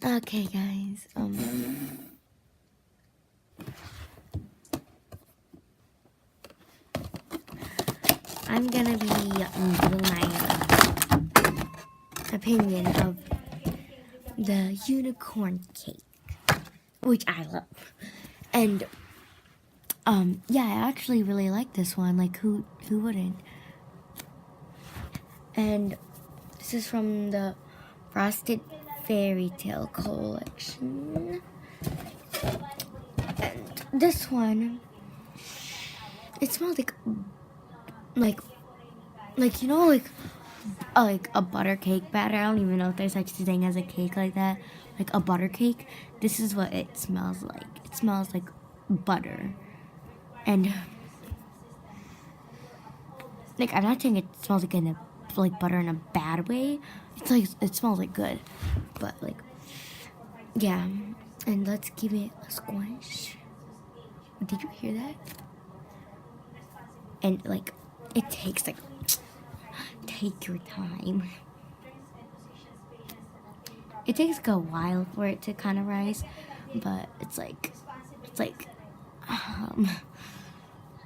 Okay, guys. I'm gonna be giving my opinion of the unicorn cake, which I love. And yeah, I actually really like this one. Like, who wouldn't? And this is from the Frosted Fairy Tale collection. And this one, it smells like you know, like a butter cake batter. I don't even know if there's such a thing as a cake like that, like a butter cake. This is what it smells like. It smells like butter, and like I'm not saying it smells like butter in a bad way. It's like it smells like good, but like yeah. And let's give it a squish. Did you hear that? And like it takes like take your time. It takes like a while for it to kind of rise, but it's like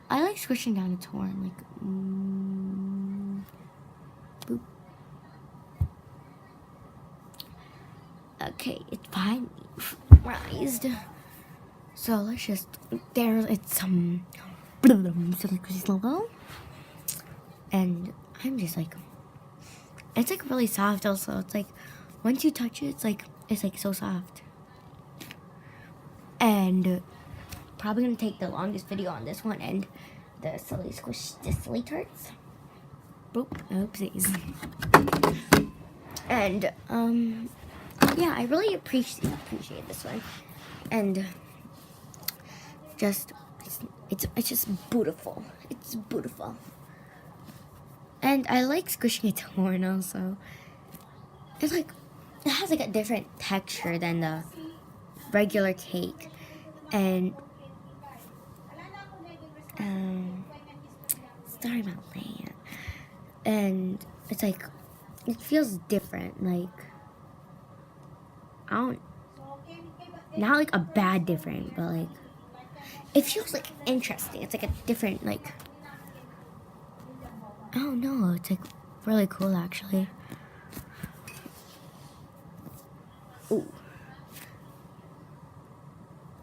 I like squishing down its horn, like boop. Okay, it's finally rised. So let's just it's logo, and I'm just like it's like really soft. Also, it's like once you touch it, it's like so soft. And probably gonna take the longest video on this one and the silly tarts. Boop, oopsies. And yeah, I really appreciate this one, and just it's just beautiful. It's beautiful, and I like squishing its horn also. It's like it has like a different texture than the regular cake, and sorry about that. And it's like it feels different, like I don't, not like a bad different, but like it feels like interesting. It's like a different, like I don't know. It's like really cool actually. Ooh,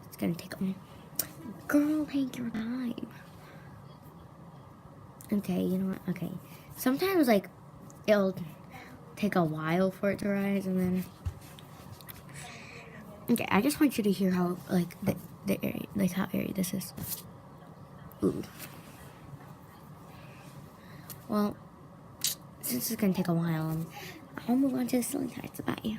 it's gonna take a girl. Take your time. Okay, you know what? Okay, sometimes like it'll take a while for it to rise, and then okay. I just want you to hear how like the area, like how airy this is. Ooh. Well, since it's gonna take a while, I'll move on to the silly tarts. Bye.